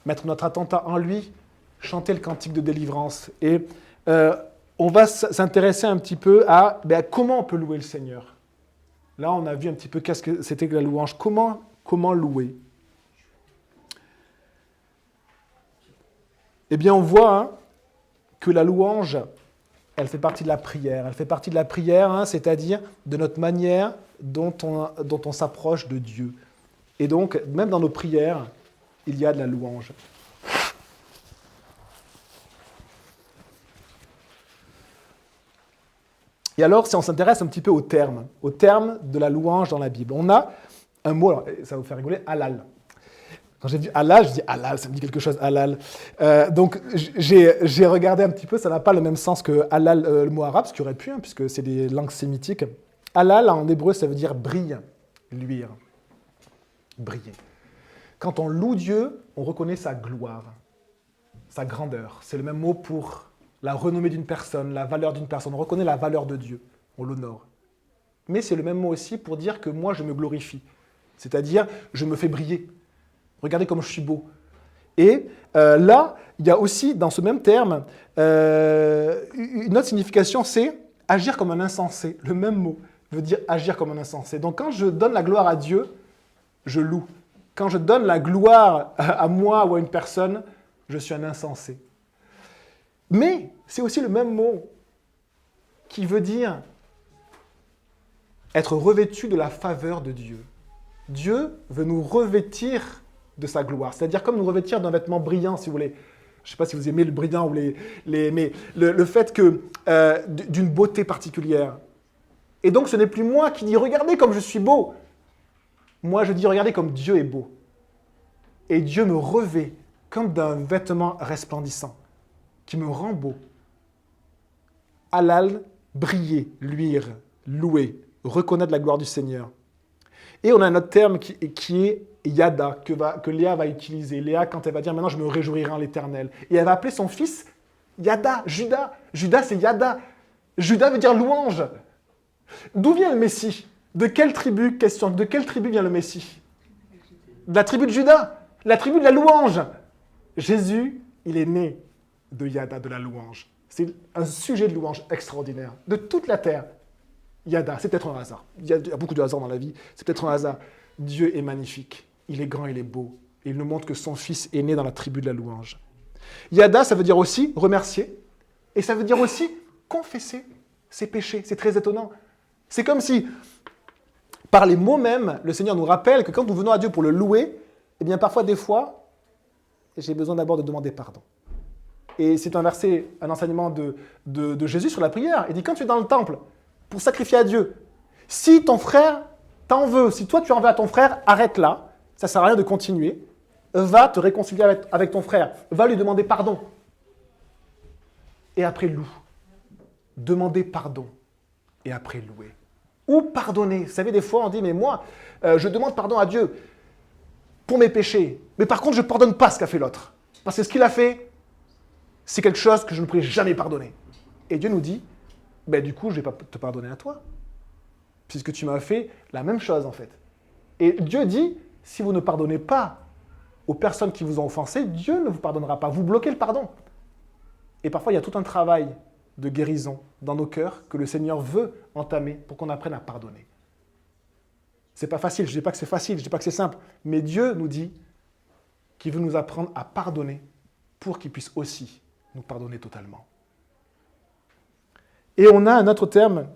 mettre notre attente en lui, chanter le cantique de délivrance. Et on va s'intéresser un petit peu à comment on peut louer le Seigneur. Là, on a vu un petit peu qu'est-ce que c'était que la louange. Comment louer? Eh bien, on voit que la louange, elle fait partie de la prière. Elle fait partie de la prière, c'est-à-dire de notre manière dont on s'approche de Dieu. Et donc, même dans nos prières, il y a de la louange. Et alors, si on s'intéresse un petit peu aux termes de la louange dans la Bible, on a un mot, alors, ça va vous faire rigoler, halal. Quand j'ai vu halal, je dis halal, ça me dit quelque chose, halal. Donc j'ai regardé un petit peu, ça n'a pas le même sens que halal, le mot arabe, ce qui aurait pu, puisque c'est des langues sémitiques. Halal, en hébreu, ça veut dire brille, luire, briller. Quand on loue Dieu, on reconnaît sa gloire, sa grandeur. C'est le même mot pour la renommée d'une personne, la valeur d'une personne. On reconnaît la valeur de Dieu, on l'honore. Mais c'est le même mot aussi pour dire que moi, je me glorifie. C'est-à-dire, je me fais briller. Regardez comme je suis beau. Et là, il y a aussi, dans ce même terme, une autre signification, c'est agir comme un insensé. Le même mot veut dire agir comme un insensé. Donc quand je donne la gloire à Dieu, je loue. Quand je donne la gloire à moi ou à une personne, je suis un insensé. Mais c'est aussi le même mot qui veut dire être revêtu de la faveur de Dieu. Dieu veut nous revêtir de sa gloire, c'est-à-dire comme nous revêtir d'un vêtement brillant, si vous voulez. Je ne sais pas si vous aimez le brillant ou mais le fait que d'une beauté particulière. Et donc ce n'est plus moi qui dis regardez comme je suis beau. Moi je dis regardez comme Dieu est beau. Et Dieu me revêt comme d'un vêtement resplendissant qui me rend beau. Halal, briller, luire, louer, reconnaître la gloire du Seigneur. Et on a un autre terme qui est Yada, que Léa va utiliser. Léa, quand elle va dire « Maintenant, je me réjouirai en l'Éternel ». Et elle va appeler son fils Yada, Judas. Judas, c'est Yada. Judas veut dire louange. D'où vient le Messie? De quelle tribu, question, de quelle tribu vient le Messie? De la tribu de Judas, la tribu de la louange. Jésus, il est né de Yada, de la louange. C'est un sujet de louange extraordinaire. De toute la terre, Yada, c'est peut-être un hasard. Il y a beaucoup de hasards dans la vie, c'est peut-être un hasard. Dieu est magnifique, il est grand, il est beau. Et il nous montre que son fils est né dans la tribu de la louange. Yada, ça veut dire aussi remercier. Et ça veut dire aussi confesser ses péchés. C'est très étonnant. C'est comme si, par les mots mêmes, le Seigneur nous rappelle que quand nous venons à Dieu pour le louer, eh bien parfois, des fois, j'ai besoin d'abord de demander pardon. Et c'est un verset, un enseignement de Jésus sur la prière. Il dit, quand tu es dans le temple pour sacrifier à Dieu, si ton frère t'en veut, si toi tu en veux à ton frère, arrête là, ça ne sert à rien de continuer, va te réconcilier avec ton frère, va lui demander pardon. Et après loue. Demander pardon et après louer. Ou pardonner. Vous savez, des fois on dit, mais moi, je demande pardon à Dieu pour mes péchés, mais par contre je ne pardonne pas ce qu'a fait l'autre. Parce que ce qu'il a fait, c'est quelque chose que je ne pourrai jamais pardonner. Et Dieu nous dit, ben, du coup, je ne vais pas te pardonner à toi, puisque tu m'as fait la même chose, en fait. Et Dieu dit, si vous ne pardonnez pas aux personnes qui vous ont offensé, Dieu ne vous pardonnera pas. Vous bloquez le pardon. Et parfois, il y a tout un travail de guérison dans nos cœurs que le Seigneur veut entamer pour qu'on apprenne à pardonner. Ce n'est pas facile, je ne dis pas que c'est facile, je ne dis pas que c'est simple, mais Dieu nous dit qu'il veut nous apprendre à pardonner pour qu'il puisse aussi nous pardonner totalement. Et on a un autre terme,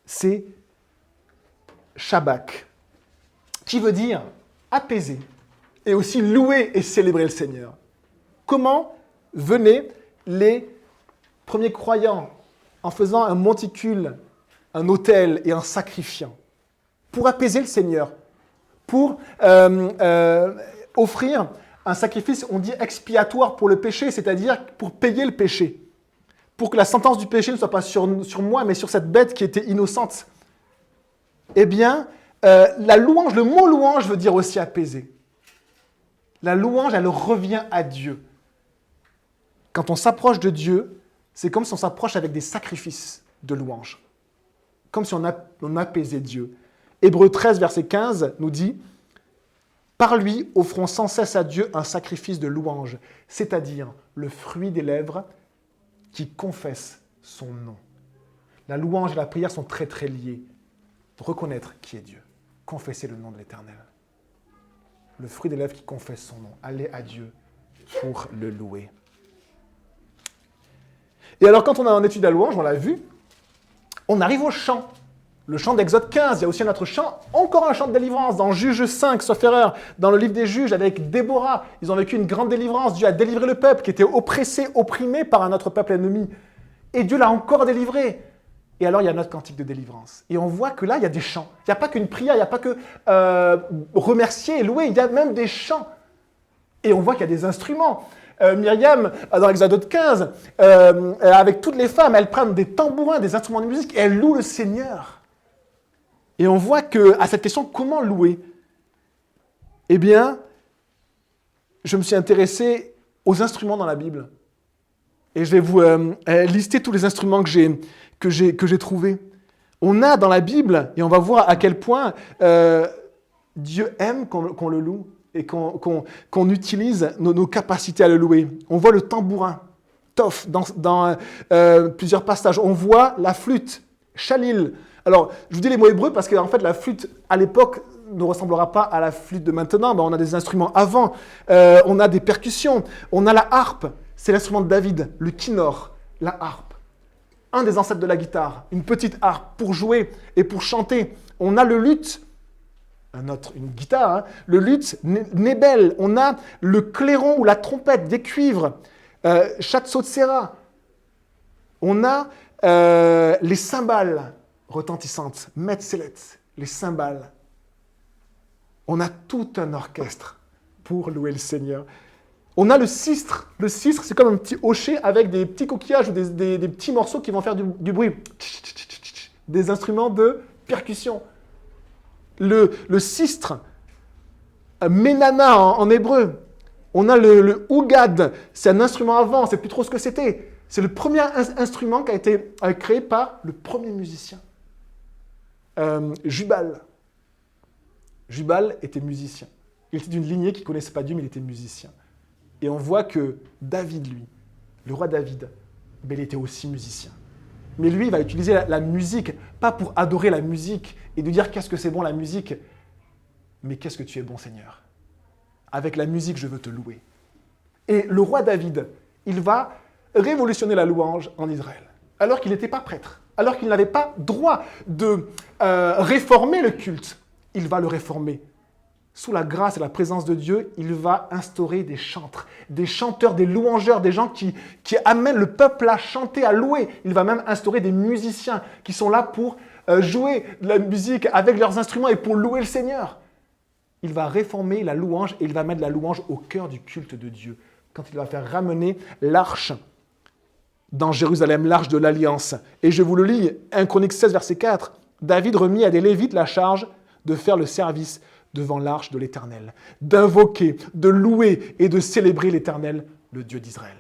c'est Shabak, qui veut dire apaiser et aussi louer et célébrer le Seigneur. Comment venaient les premiers croyants en faisant un monticule, un autel et en sacrifiant pour apaiser le Seigneur, pour offrir un sacrifice, on dit expiatoire pour le péché, c'est-à-dire pour payer le péché. Pour que la sentence du péché ne soit pas sur moi, mais sur cette bête qui était innocente. Eh bien, la louange, le mot louange veut dire aussi apaiser. La louange, elle revient à Dieu. Quand on s'approche de Dieu, c'est comme si on s'approche avec des sacrifices de louange. Comme si on apaisait Dieu. Hébreux 13, verset 15 nous dit « Par lui, offrons sans cesse à Dieu un sacrifice de louange, c'est-à-dire le fruit des lèvres qui confesse son nom. » La louange et la prière sont très très liées. Reconnaître qui est Dieu, confesser le nom de l'Éternel. Le fruit des lèvres qui confesse son nom, aller à Dieu pour le louer. Et alors quand on a en étude la louange, on l'a vu, on arrive au chant. Le chant d'Exode 15, il y a aussi un autre chant, encore un chant de délivrance, dans Juges 5, sauf erreur, dans le livre des Juges, avec Déborah. Ils ont vécu une grande délivrance. Dieu a délivré le peuple qui était oppressé, opprimé par un autre peuple ennemi. Et Dieu l'a encore délivré. Et alors, il y a un autre cantique de délivrance. Et on voit que là, il y a des chants. Il n'y a pas qu'une prière, il n'y a pas que remercier et louer, il y a même des chants. Et on voit qu'il y a des instruments. Myriam, dans l'Exode 15, avec toutes les femmes, elles prennent des tambourins, des instruments de musique, et elles louent le Seigneur. Et on voit qu'à cette question, comment louer? Eh bien, je me suis intéressé aux instruments dans la Bible. Et je vais vous lister tous les instruments que j'ai trouvés. On a dans la Bible, et on va voir à quel point Dieu aime qu'on le loue. et qu'on utilise nos capacités à le louer. On voit le tambourin, Toph, dans plusieurs passages. On voit la flûte, Chalil. Alors, je vous dis les mots hébreux parce qu'en fait, la flûte, à l'époque, ne ressemblera pas à la flûte de maintenant. On a des instruments avant, on a des percussions, on a la harpe, c'est l'instrument de David, le kinnor, la harpe. Un des ancêtres de la guitare, une petite harpe pour jouer et pour chanter. On a le luth, une guitare, hein. Le luth, nébel. On a le clairon ou la trompette, des cuivres, chatsotsera. On a les cymbales retentissantes, metzelet, les cymbales. On a tout un orchestre pour louer le Seigneur. On a le sistre. Le sistre, c'est comme un petit hochet avec des petits coquillages ou des petits morceaux qui vont faire du bruit. Des instruments de percussion. Le sistre, ménana en hébreu. On a le ougad, c'est un instrument avant, on ne sait plus trop ce que c'était. C'est le premier instrument qui a été créé par le premier musicien. Jubal. Jubal était musicien. Il était d'une lignée qui ne connaissait pas Dieu, mais il était musicien. Et on voit que David, lui, le roi David, il était aussi musicien. Mais lui, il va utiliser la musique, pas pour adorer la musique et de dire qu'est-ce que c'est bon la musique, mais qu'est-ce que tu es bon Seigneur. Avec la musique, je veux te louer. Et le roi David, il va révolutionner la louange en Israël, alors qu'il n'était pas prêtre, alors qu'il n'avait pas droit de réformer le culte. Il va le réformer. Sous la grâce et la présence de Dieu, il va instaurer des chantres, des chanteurs, des louangeurs, des gens qui amènent le peuple à chanter, à louer. Il va même instaurer des musiciens qui sont là pour jouer de la musique avec leurs instruments et pour louer le Seigneur. Il va réformer la louange et il va mettre la louange au cœur du culte de Dieu. Quand il va faire ramener l'arche dans Jérusalem, l'arche de l'Alliance. Et je vous le lis, 1 Chroniques 16, verset 4. David remit à des Lévites la charge de faire le service devant l'arche de l'Éternel, d'invoquer, de louer et de célébrer l'Éternel, le Dieu d'Israël.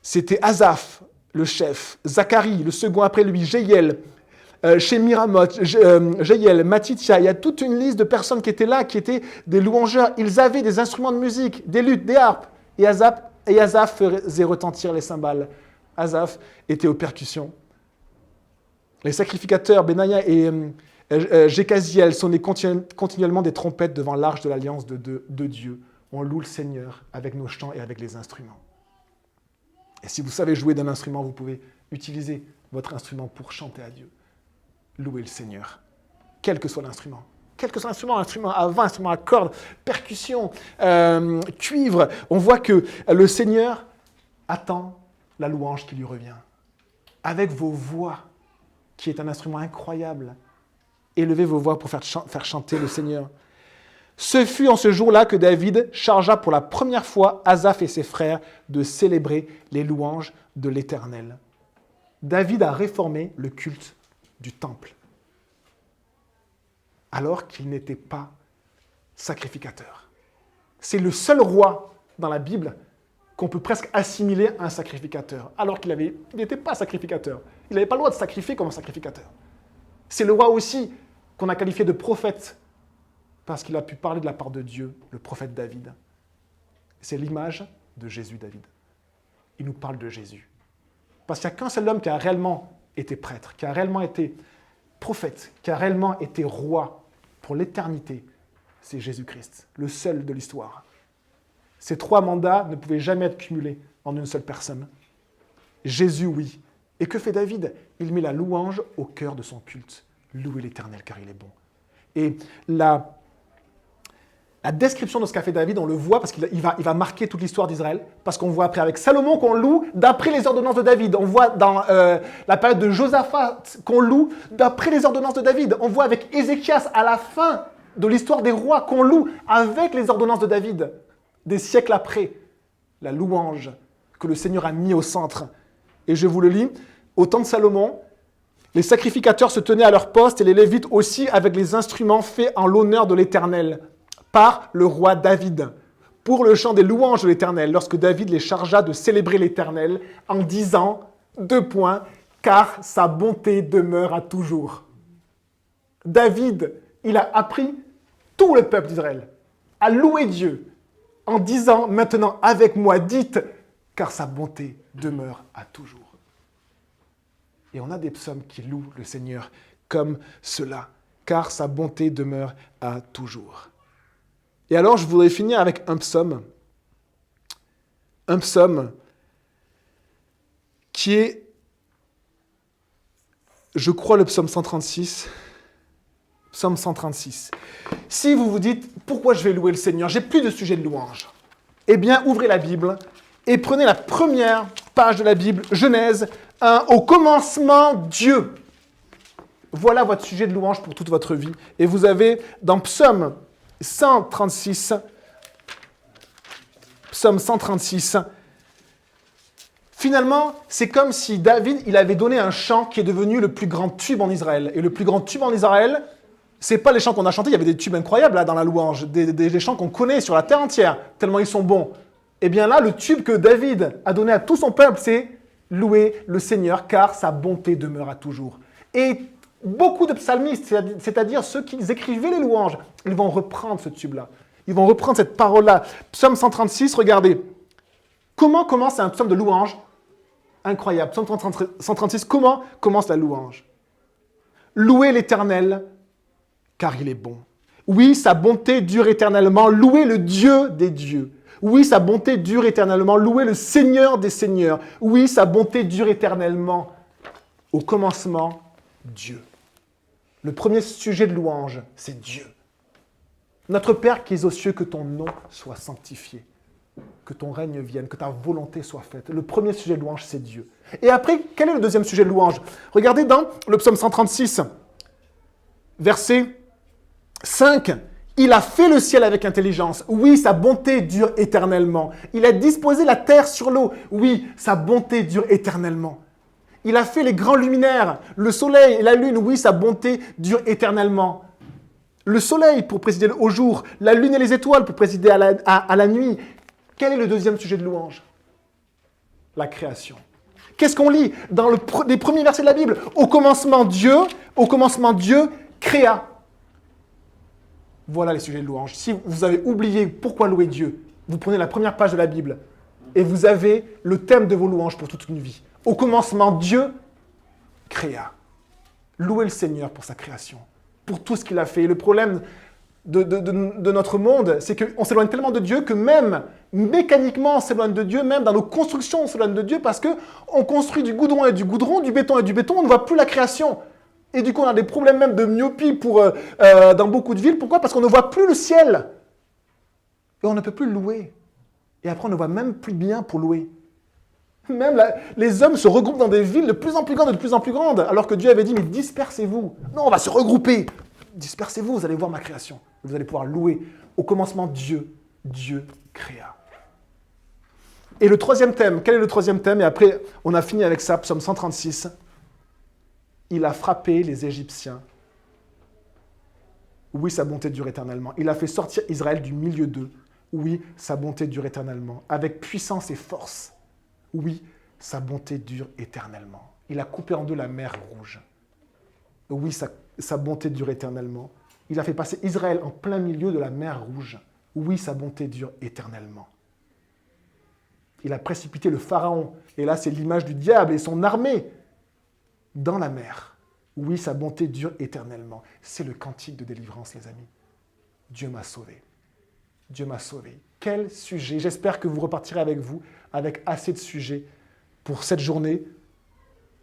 C'était Asaph, le chef, Zacharie, le second après lui, Jéhiel, Shemiramoth, Jéhiel, Matithia. Il y a toute une liste de personnes qui étaient là, qui étaient des louangeurs. Ils avaient des instruments de musique, des luttes, des harpes. Et Asaph faisait retentir les cymbales. Asaph était aux percussions. Les sacrificateurs, Benaïa et Jécaziel sonnaient continuellement des trompettes devant l'arche de l'alliance de Dieu. On loue le Seigneur avec nos chants et avec les instruments. Et si vous savez jouer d'un instrument, vous pouvez utiliser votre instrument pour chanter à Dieu. Louer le Seigneur, quel que soit l'instrument. Quel que soit l'instrument, instrument à vent, instrument à cordes, percussion, cuivre. On voit que le Seigneur attend la louange qui lui revient. Avec vos voix, qui est un instrument incroyable. Élevez vos voix pour faire chanter le Seigneur. Ce fut en ce jour-là que David chargea pour la première fois Asaph et ses frères de célébrer les louanges de l'Éternel. David a réformé le culte du temple, alors qu'il n'était pas sacrificateur. C'est le seul roi dans la Bible qu'on peut presque assimiler à un sacrificateur, alors qu'il n'était pas sacrificateur. Il n'avait pas le droit de sacrifier comme un sacrificateur. C'est le roi aussi qu'on a qualifié de prophète, parce qu'il a pu parler de la part de Dieu, le prophète David. C'est l'image de Jésus, David. Il nous parle de Jésus. Parce qu'il n'y a qu'un seul homme qui a réellement été prêtre, qui a réellement été prophète, qui a réellement été roi pour l'éternité. C'est Jésus-Christ, le seul de l'histoire. Ces 3 mandats ne pouvaient jamais être cumulés en une seule personne. Jésus, oui. Et que fait David? Il met la louange au cœur de son culte. Louez l'Éternel car il est bon. Et la description de ce qu'a fait David, on le voit parce qu'il va marquer toute l'histoire d'Israël, parce qu'on voit après avec Salomon qu'on loue d'après les ordonnances de David. On voit dans la période de Josaphat qu'on loue d'après les ordonnances de David. On voit avec Ézéchias à la fin de l'histoire des rois qu'on loue avec les ordonnances de David. Des siècles après, la louange que le Seigneur a mis au centre. Et je vous le lis, au temps de Salomon, les sacrificateurs se tenaient à leur poste et les Lévites aussi avec les instruments faits en l'honneur de l'Éternel par le roi David, pour le chant des louanges de l'Éternel, lorsque David les chargea de célébrer l'Éternel en disant, car sa bonté demeure à toujours. David, il a appris tout le peuple d'Israël à louer Dieu en disant maintenant avec moi, dites, car sa bonté demeure à toujours. Et on a des psaumes qui louent le Seigneur comme cela, car sa bonté demeure à toujours. Et alors, je voudrais finir avec un psaume qui est, je crois, le psaume 136. Psaume 136. Si vous vous dites, pourquoi je vais louer le Seigneur? J'ai plus de sujet de louange. Eh bien, ouvrez la Bible et prenez la première page de la Bible, Genèse 1, au commencement, Dieu. Voilà votre sujet de louange pour toute votre vie. Et vous avez dans Psaume 136, finalement, c'est comme si David, il avait donné un chant qui est devenu le plus grand tube en Israël. Et le plus grand tube en Israël, c'est pas les chants qu'on a chantés, il y avait des tubes incroyables là dans la louange, des chants qu'on connaît sur la terre entière, tellement ils sont bons. Et bien là, le tube que David a donné à tout son peuple, c'est louer le Seigneur, car sa bonté demeure à toujours. Et beaucoup de psalmistes, c'est-à-dire ceux qui écrivaient les louanges, ils vont reprendre ce tube-là. Ils vont reprendre cette parole-là. Psaume 136, regardez. Comment commence un psaume de louange? Incroyable. Psaume 136, comment commence la louange? Louez l'Éternel, car il est bon. Oui, sa bonté dure éternellement. Louez le Dieu des dieux. Oui, sa bonté dure éternellement. Louez le Seigneur des seigneurs. Oui, sa bonté dure éternellement. Au commencement, Dieu. Le premier sujet de louange, c'est Dieu. Notre Père qui es aux cieux, que ton nom soit sanctifié. Que ton règne vienne, que ta volonté soit faite. Le premier sujet de louange, c'est Dieu. Et après, quel est le deuxième sujet de louange? Regardez dans le psaume 136, verset 5. Il a fait le ciel avec intelligence. Oui, sa bonté dure éternellement. Il a disposé la terre sur l'eau. Oui, sa bonté dure éternellement. Il a fait les grands luminaires, le soleil et la lune. Oui, sa bonté dure éternellement. Le soleil pour présider au jour, la lune et les étoiles pour présider à la nuit. Quel est le deuxième sujet de louange? La création. Qu'est-ce qu'on lit dans les premiers versets de la Bible? Au commencement, Dieu créa. Voilà les sujets de louange. Si vous avez oublié pourquoi louer Dieu, vous prenez la première page de la Bible et vous avez le thème de vos louanges pour toute une vie. Au commencement, Dieu créa. Louez le Seigneur pour sa création, pour tout ce qu'il a fait. Et le problème de notre monde, c'est qu'on s'éloigne tellement de Dieu que même mécaniquement, on s'éloigne de Dieu, même dans nos constructions, on s'éloigne de Dieu parce qu'on construit du goudron et du goudron, du béton et du béton, on ne voit plus la création. Et du coup, on a des problèmes même de myopie dans beaucoup de villes. Pourquoi? Parce qu'on ne voit plus le ciel. Et on ne peut plus louer. Et après, on ne voit même plus bien pour louer. Même les hommes se regroupent dans des villes de plus en plus grandes et de plus en plus grandes, alors que Dieu avait dit, mais dispersez-vous. Non, on va se regrouper. Dispersez-vous, vous allez voir ma création. Vous allez pouvoir louer. Au commencement, Dieu créa. Et le troisième thème, quel est le troisième thème? Et après, on a fini avec ça, psaume 136. Il a frappé les Égyptiens. Oui, sa bonté dure éternellement. Il a fait sortir Israël du milieu d'eux. Oui, sa bonté dure éternellement. Avec puissance et force. Oui, sa bonté dure éternellement. Il a coupé en deux la mer Rouge. Oui, sa bonté dure éternellement. Il a fait passer Israël en plein milieu de la mer Rouge. Oui, sa bonté dure éternellement. Il a précipité le Pharaon. Et là, c'est l'image du diable et son armée dans la mer. Oui, sa bonté dure éternellement. C'est le cantique de délivrance, les amis. Dieu m'a sauvé. Dieu m'a sauvé. Quel sujet! J'espère que vous repartirez avec vous, avec assez de sujets pour cette journée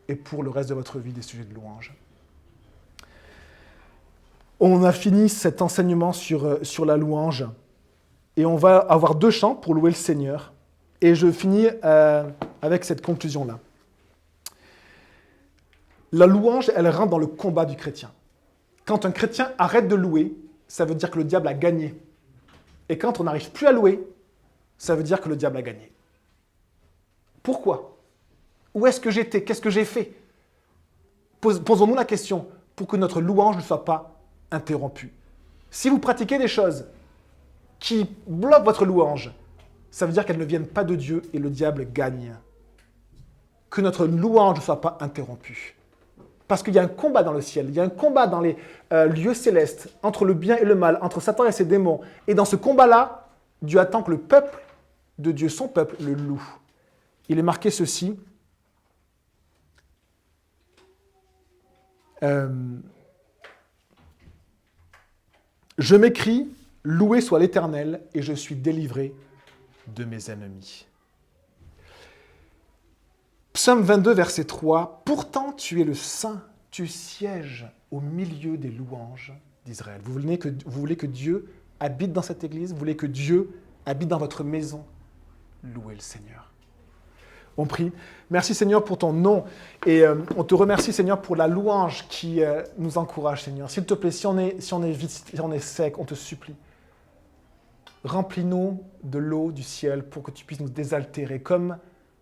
et pour le reste de votre vie, des sujets de louange. On a fini cet enseignement sur la louange et on va avoir 2 chants pour louer le Seigneur. Et je finis avec cette conclusion-là. La louange, elle rentre dans le combat du chrétien. Quand un chrétien arrête de louer, ça veut dire que le diable a gagné. Et quand on n'arrive plus à louer, ça veut dire que le diable a gagné. Pourquoi? Où est-ce que j'étais? Qu'est-ce que j'ai fait? Posons-nous la question pour que notre louange ne soit pas interrompue. Si vous pratiquez des choses qui bloquent votre louange, ça veut dire qu'elles ne viennent pas de Dieu et le diable gagne. Que notre louange ne soit pas interrompue. Parce qu'il y a un combat dans le ciel, il y a un combat dans les lieux célestes, entre le bien et le mal, entre Satan et ses démons. Et dans ce combat-là, Dieu attend que le peuple de Dieu, son peuple, le loue. Il est marqué ceci. Je m'écrie, loué soit l'Éternel, et je suis délivré de mes ennemis. Psaume 22, verset 3. Pourtant, tu es le Saint, tu sièges au milieu des louanges d'Israël. Vous voulez que Dieu habite dans cette église? Vous voulez que Dieu habite dans votre maison? Louez le Seigneur. On prie. Merci Seigneur pour ton nom et on te remercie Seigneur pour la louange qui nous encourage Seigneur. S'il te plaît, si on est vide, si on est sec, on te supplie. Remplis-nous de l'eau du ciel pour que tu puisses nous désaltérer comme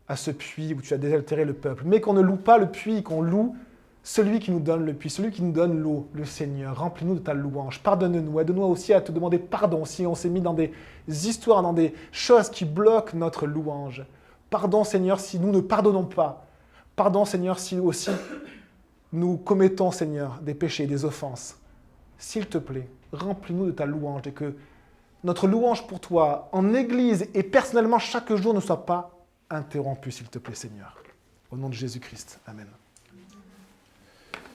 à ce puits où tu as désaltéré le peuple. Mais qu'on ne loue pas le puits, qu'on loue celui qui nous donne le puits, celui qui nous donne l'eau, le Seigneur. Remplis-nous de ta louange. Pardonne-nous. Aide-nous aussi à te demander pardon si on s'est mis dans des histoires, dans des choses qui bloquent notre louange. Pardon, Seigneur, si nous ne pardonnons pas. Pardon, Seigneur, si aussi nous commettons, Seigneur, des péchés, des offenses. S'il te plaît, remplis-nous de ta louange et que notre louange pour toi, en Église et personnellement chaque jour, ne soit pas interrompue, s'il te plaît, Seigneur. Au nom de Jésus-Christ. Amen.